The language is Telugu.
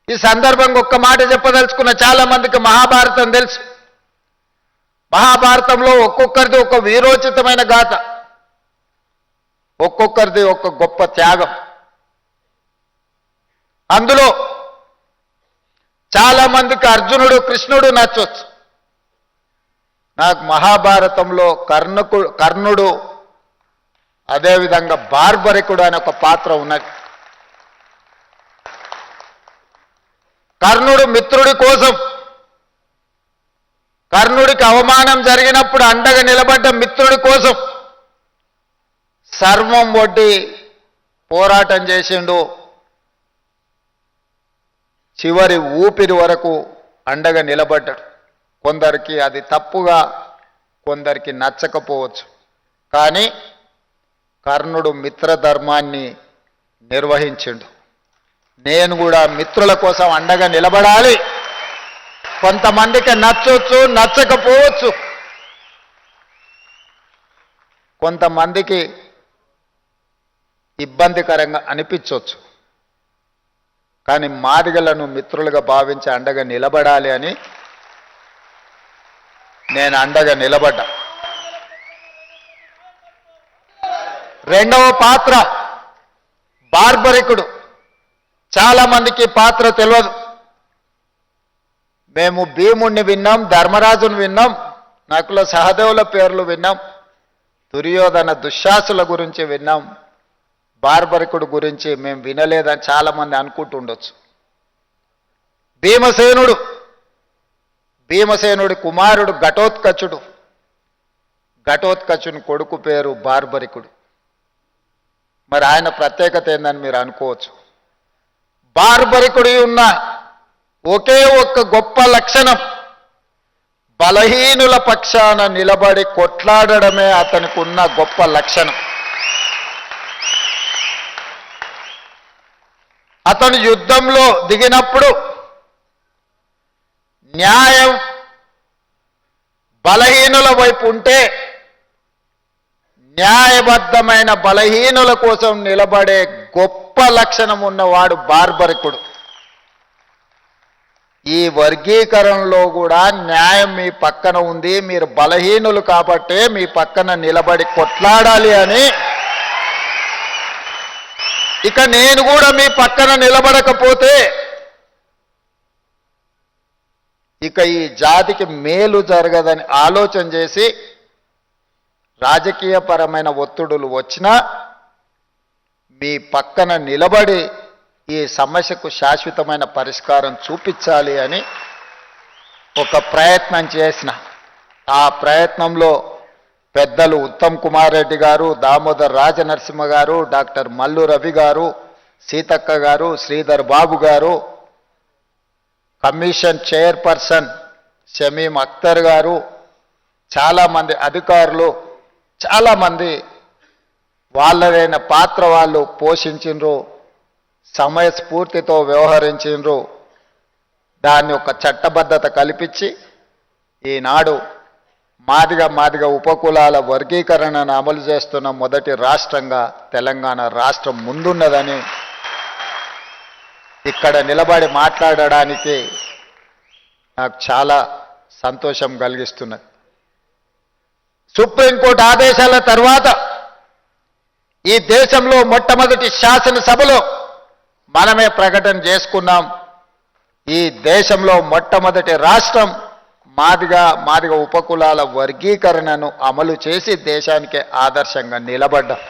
ఈ సందర్భంగా ఒక్క మాట చెప్పదలుచుకున్న, చాలా మందికి మహాభారతం తెలుసు. మహాభారతంలో ఒక్కొక్కరిది ఒక వీరోచితమైన గాథ, ఒక్కొక్కరిది ఒక గొప్ప త్యాగం. అందులో చాలా మందికి అర్జునుడు, కృష్ణుడు నచ్చవచ్చు. నాకు మహాభారతంలో కర్ణుడు, అదేవిధంగా బార్బరికుడు అనే ఒక పాత్ర ఉన్నది. కర్ణుడు మిత్రుడి కోసం, కర్ణుడికి అవమానం జరిగినప్పుడు అండగా నిలబడ్డ మిత్రుడి కోసం సర్వం ఒడ్డి పోరాటం చేసిండు. చివరి ఊపిరి వరకు అండగా నిలబడ్డాడు. కొందరికి అది తప్పుగా, కొందరికి నచ్చకపోవచ్చు. కానీ కర్ణుడు మిత్రధర్మాన్ని నిర్వహించిండు. నేను కూడా మిత్రుల కోసం అండగా నిలబడాలి. కొంతమందికి నచ్చొచ్చు, నచ్చకపోవచ్చు. కొంతమందికి ఇబ్బందికరంగా అనిపించవచ్చు. కానీ మాదిగలను మిత్రులుగా భావించి అండగా నిలబడాలి అని నేను అండగా నిలబడ్డా. రెండవ పాత్ర బార్బరికుడు. చాలా మందికి పాత్ర తెలియదు. మేము భీముణ్ణి విన్నాం, ధర్మరాజును విన్నాం, నకుల సహదేవుల పేర్లు విన్నాం, దుర్యోధన దుశ్శాసుల గురించి విన్నాం. బార్బరికుడు గురించి మేము వినలేదని చాలా మంది అనుకుంటుండొచ్చు. భీమసేనుడి కుమారుడు ఘటోత్కచుడు. ఘటోత్కచుని కొడుకు పేరు బార్బరికుడు. మరి ఆయన ప్రత్యేకత ఏందని మీరు అనుకోవచ్చు. బార్బరికుడి ఉన్న ఒకే ఒక్క గొప్ప లక్షణం, బలహీనుల పక్షాన నిలబడి కొట్లాడడమే అతనికి ఉన్న గొప్ప లక్షణం. అతను యుద్ధంలో దిగినప్పుడు న్యాయం బలహీనుల వైపు ఉంటే, న్యాయబద్ధమైన బలహీనుల కోసం నిలబడే గొప్ప లక్షణం ఉన్నవాడు బార్బరికుడు. ఈ వర్గీకరణలో కూడా న్యాయం మీ పక్కన ఉంది, మీరు బలహీనులు కాబట్టే మీ పక్కన నిలబడి కొట్లాడాలి అని. ఇక నేను కూడా మీ పక్కన నిలబడకపోతే ఇక ఈ జాతికి మేలు జరగదని ఆలోచన చేసి రాజకీయపరమైన ఒత్తిడులు వచ్చినా మీ పక్కన నిలబడి ఈ సమస్యకు శాశ్వతమైన పరిష్కారం చూపించాలి అని ఒక ప్రయత్నం చేసిన. ఆ ప్రయత్నంలో పెద్దలు ఉత్తమ్ కుమార్ రెడ్డి గారు, దామోదర్ రాజనరసింహ గారు, డాక్టర్ మల్లు రవి గారు, సీతక్క గారు, శ్రీధర్ బాబు గారు, కమిషన్ చైర్పర్సన్ షమీం అఖ్తర్ గారు, చాలామంది అధికారులు, చాలామంది వాళ్ళదైన పాత్ర వాళ్ళు పోషించిండ్రు, సమయస్ఫూర్తితో వ్యవహరించిండ్రు. దాన్ని ఒక చట్టబద్ధత కల్పించి ఈనాడు మాదిగ ఉపకులాల వర్గీకరణను అమలు చేస్తున్న మొదటి రాష్ట్రంగా తెలంగాణ రాష్ట్రం ముందున్నదని ఇక్కడ నిలబడి మాట్లాడడానికి నాకు చాలా సంతోషం కలిగిస్తున్నది. సుప్రీంకోర్టు ఆదేశాల తర్వాత ఈ దేశంలో మొట్టమొదటి శాసనసభలో మనమే ప్రకటన చేసుకున్నాం. ఈ దేశంలో మొట్టమొదటి రాష్ట్రం మాదిగ ఉపకులాల వర్గీకరణను అమలు చేసి దేశానికే ఆదర్శంగా నిలబడ్డాం.